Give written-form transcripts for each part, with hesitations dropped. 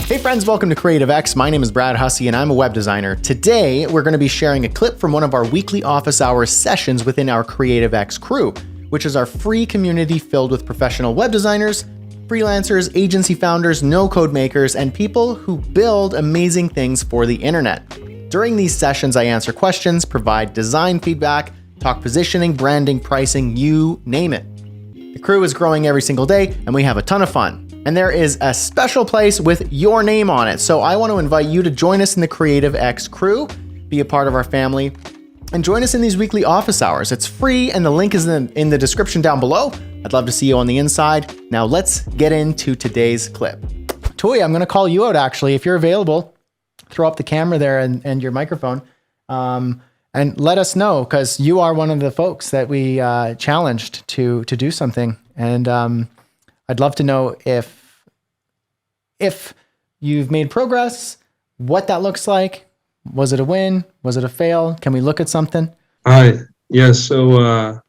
Hey friends, welcome to Creative X. My name is Brad Hussey and I'm a web designer. Today, we're going to be sharing a clip from one of our weekly office hours sessions within our Creative X crew, which is our free community filled with professional web designers, freelancers, agency founders, no-code makers, and people who build amazing things for the internet. During these sessions, I answer questions, provide design feedback, talk positioning, branding, pricing, you name it. The crew is growing every single day and we have a ton of fun. And there is a special place with your name on it. So I want to invite you to join us in the Creative X crew, be a part of our family, and join us in these weekly office hours. It's free and the link is in the description down below. I'd love to see you on the inside. Now let's get into today's clip. Tui, I'm going to call you out actually. If you're available, throw up the camera there and your microphone. And let us know, because you are one of the folks that we challenged to do something. And I'd love to know if you've made progress, what that looks like. Was it a win? Was it a fail? Can we look at something? Hi. Yeah. So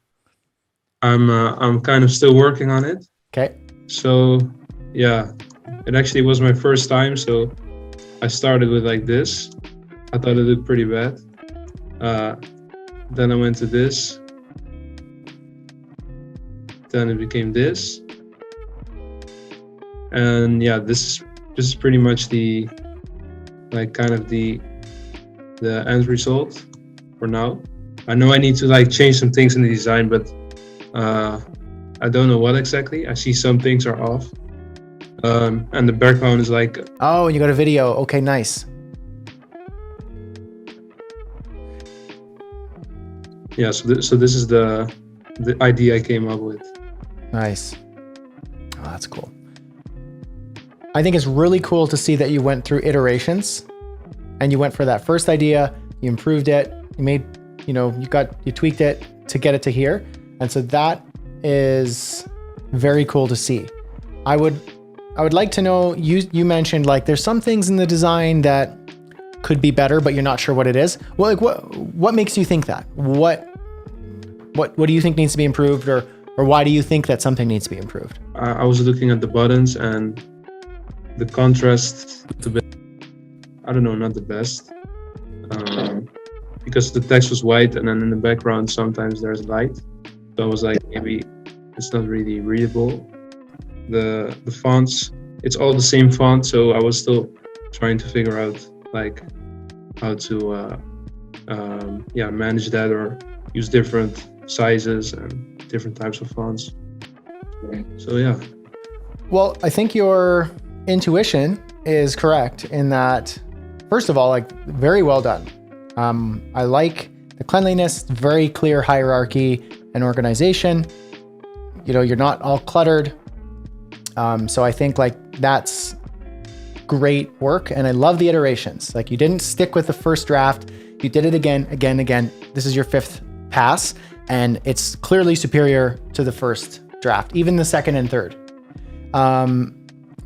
I'm kind of still working on it. Okay. So yeah, it actually was my first time. So I started with like this. I thought it did pretty bad. Then I went to this. Then it became this. And yeah, this is pretty much the kind of the end result for now. I know I need to like change some things in the design, but I don't know what exactly. I see some things are off. And the background is like, oh, and you got a video. Okay, nice. Yeah, so this is the idea I came up with. Nice. Oh, that's cool. I think it's really cool to see that you went through iterations and you went for that first idea, you improved it, you made, you tweaked it to get it to here. And so that is very cool to see. I would like to know, you mentioned like there's some things in the design that could be better, but you're not sure what it is. Well, like what makes you think that? What do you think needs to be improved, or why do you think that something needs to be improved? I was looking at the buttons and the contrast, I don't know, not the best. Because the text was white and then in the background sometimes there's light. So I was like, maybe it's not really readable. The fonts, it's all the same font, so I was still trying to figure out like how to manage that or use different sizes and different types of fonts. So yeah. Well, I think your intuition is correct in that, first of all, like very well done. I like the cleanliness, very clear hierarchy and organization. You're not all cluttered. So I think like that's great work. And I love the iterations. Like you didn't stick with the first draft. You did it again. This is your fifth pass and it's clearly superior to the first draft, even the second and third.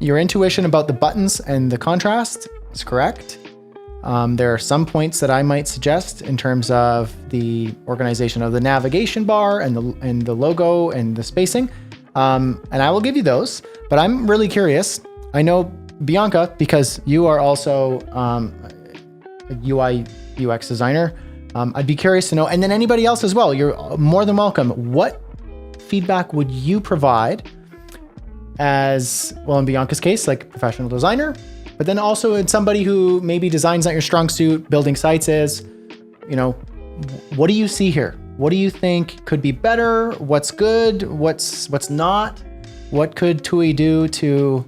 Your intuition about the buttons and the contrast is correct. There are some points that I might suggest in terms of the organization of the navigation bar and the logo and the spacing. And I will give you those, but I'm really curious. I know Bianca, because you are also a UI UX designer. I'd be curious to know, and then anybody else as well, you're more than welcome. What feedback would you provide as, well, in Bianca's case, like a professional designer, but then also in somebody who maybe design's not your strong suit, building sites is, what do you see here? What do you think could be better? What's good? What's not? What could TUI do to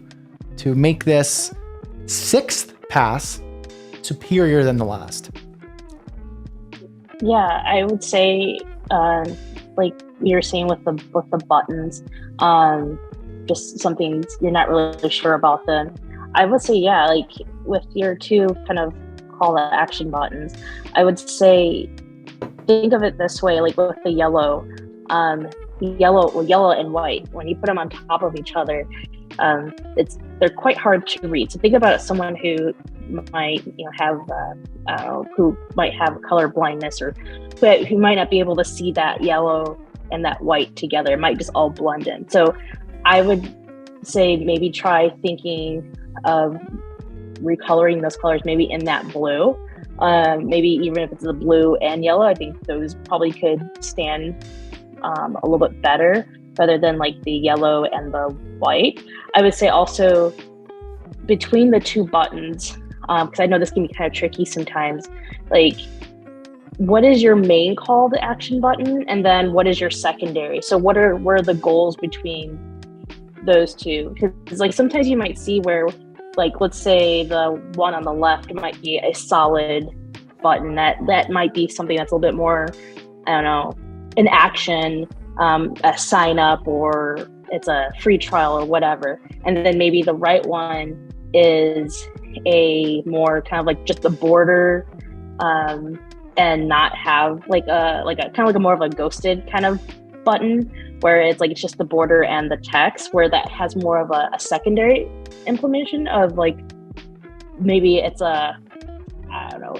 make this sixth pass superior than the last? Yeah, I would say, like you're saying with the buttons, just something you're not really sure about them. I would say, yeah, like with your two kind of call to action buttons, I would say, think of it this way, like with the yellow and white, when you put them on top of each other, they're quite hard to read. So think about someone who might have color blindness, or who might not be able to see that yellow and that white together. It might just all blend in. So I would say maybe try thinking of recoloring those colors maybe in that blue. Maybe even if it's the blue and yellow, I think those probably could stand a little bit better rather than like the yellow and the white. I would say also between the two buttons, because I know this can be kind of tricky sometimes, like what is your main call to action button, and then what is your secondary? So what are the goals between those two? Because like sometimes you might see where, like, let's say the one on the left might be a solid button that might be something that's a little bit more, I don't know, an action, a sign up, or it's a free trial or whatever. And then maybe the right one is a more kind of like just the border, and not have like a kind of like a more of a ghosted kind of button where it's like it's just the border and the text, where that has more of a secondary implementation of like maybe it's a, I don't know,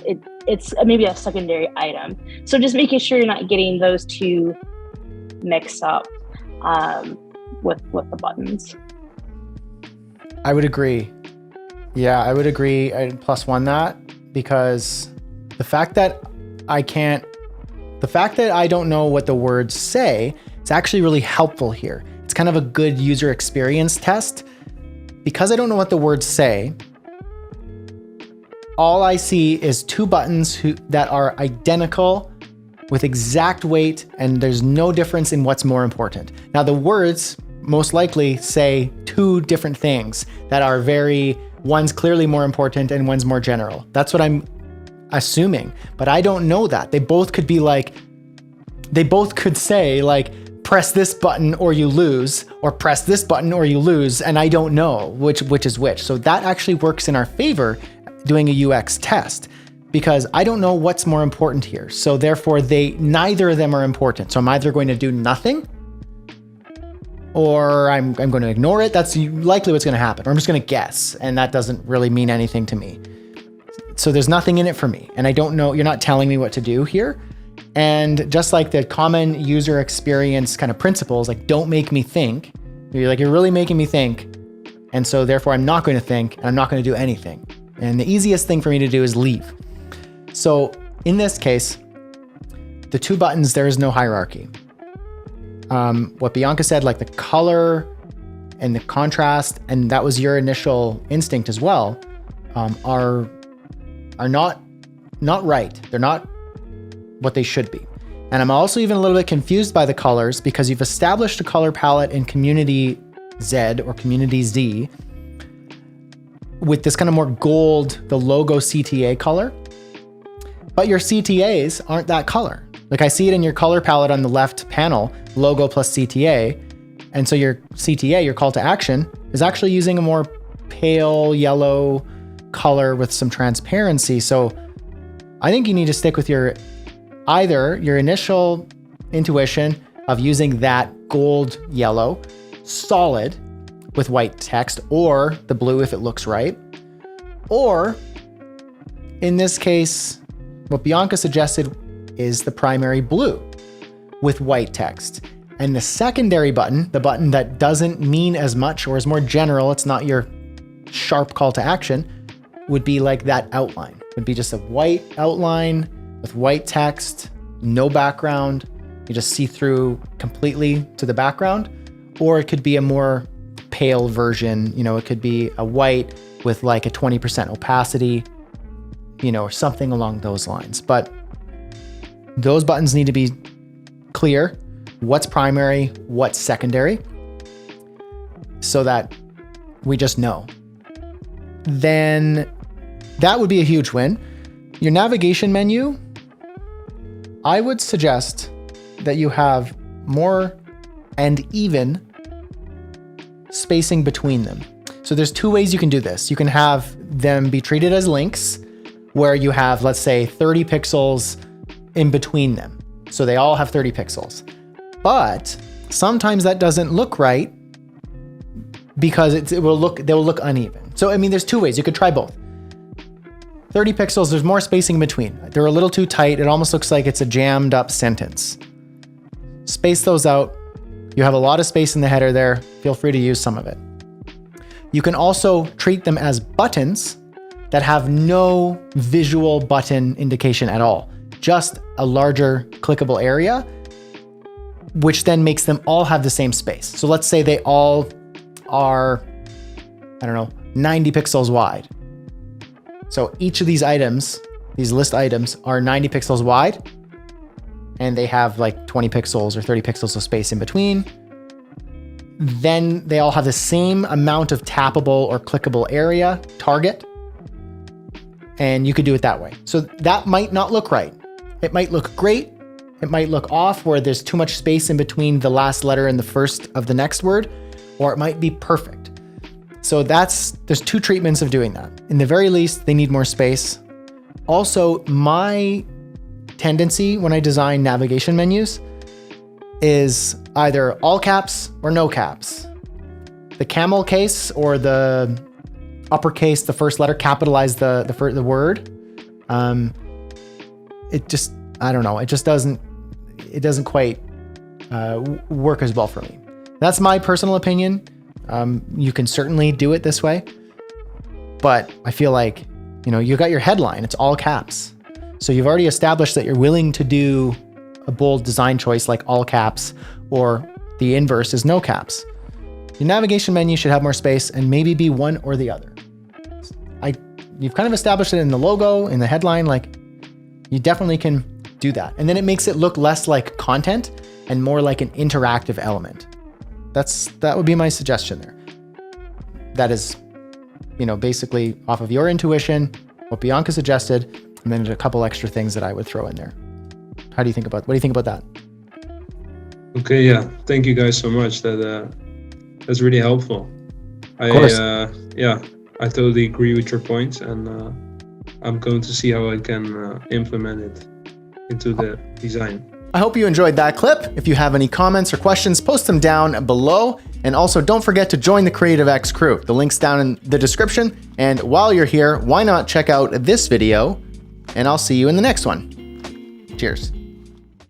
it's maybe a secondary item. So just making sure you're not getting those two mixed up with the buttons. I would agree. Yeah, I would agree. I'd +1 that, because the fact that I don't know what the words say, it's actually really helpful here. It's kind of a good user experience test. Because I don't know what the words say, all I see is two buttons that are identical with exact weight, and there's no difference in what's more important. Now the words most likely say two different things that are one's clearly more important and one's more general. That's what I'm assuming, but I don't know that. They both could say like, press this button or you lose, or press this button or you lose, and I don't know which is which. So that actually works in our favor doing a UX test, because I don't know what's more important here. So therefore neither of them are important. So I'm either going to do nothing or I'm going to ignore it. That's likely what's going to happen. Or I'm just going to guess, and that doesn't really mean anything to me. So there's nothing in it for me, and I don't know, you're not telling me what to do here. And just like the common user experience kind of principles, like don't make me think, you're really making me think. And so therefore I'm not going to think, and I'm not going to do anything. And the easiest thing for me to do is leave. So in this case, the two buttons, there is no hierarchy. What Bianca said, like the color and the contrast, and that was your initial instinct as well, are not right. They're not what they should be. And I'm also even a little bit confused by the colors, because you've established a color palette in Community Z or Community Z with this kind of more gold, the logo CTA color, but your CTAs aren't that color. Like I see it in your color palette on the left panel, logo plus CTA. And so your CTA, your call to action, is actually using a more pale yellow color with some transparency. So I think you need to stick with either your initial intuition of using that gold yellow solid with white text, or the blue if it looks right. Or in this case, what Bianca suggested is the primary blue with white text. And the secondary button, the button that doesn't mean as much or is more general, it's not your sharp call to action, would be like that outline. It would be just a white outline with white text, no background. You just see through completely to the background. Or it could be a more pale version. It could be a white with like a 20% opacity, or something along those lines. But those buttons need to be clear. What's primary, what's secondary, so that we just know. Then that would be a huge win. Your navigation menu, I would suggest that you have more and even spacing between them. So there's two ways you can do this. You can have them be treated as links, where you have, let's say, 30 pixels in between them. So they all have 30 pixels. But sometimes that doesn't look right, because they will look uneven. So I mean, there's two ways. You could try both. 30 pixels, there's more spacing in between. They're a little too tight. It almost looks like it's a jammed up sentence. Space those out. You have a lot of space in the header there. Feel free to use some of it. You can also treat them as buttons, that have no visual button indication at all, just a larger clickable area, which then makes them all have the same space. So let's say they all are, 90 pixels wide. So each of these items, these list items, are 90 pixels wide, and they have like 20 pixels or 30 pixels of space in between. Then they all have the same amount of tappable or clickable area target, and you could do it that way. So that might not look right. It might look great. It might look off where there's too much space in between the last letter and the first of the next word, or it might be perfect. So there's two treatments of doing that. In the very least, they need more space. Also, my tendency when I design navigation menus is either all caps or no caps. The camel case or the uppercase, the first letter, capitalize the word. It just, I don't know. It doesn't quite work as well for me. That's my personal opinion. You can certainly do it this way, but I feel like, you got your headline, it's all caps. So you've already established that you're willing to do a bold design choice like all caps, or the inverse is no caps. Your navigation menu should have more space and maybe be one or the other. You've kind of established it in the logo, in the headline, like you definitely can do that. And then it makes it look less like content and more like an interactive element. That would be my suggestion there. That is, basically off of your intuition, what Bianca suggested, and then a couple extra things that I would throw in there. What do you think about that? Okay, yeah. Thank you guys so much. That's really helpful. Of course. I totally agree with your points, and I'm going to see how I can implement it into the design. I hope you enjoyed that clip. If you have any comments or questions, post them down below. And also don't forget to join the Creative X crew. The link's down in the description. And while you're here, why not check out this video? And I'll see you in the next one. Cheers.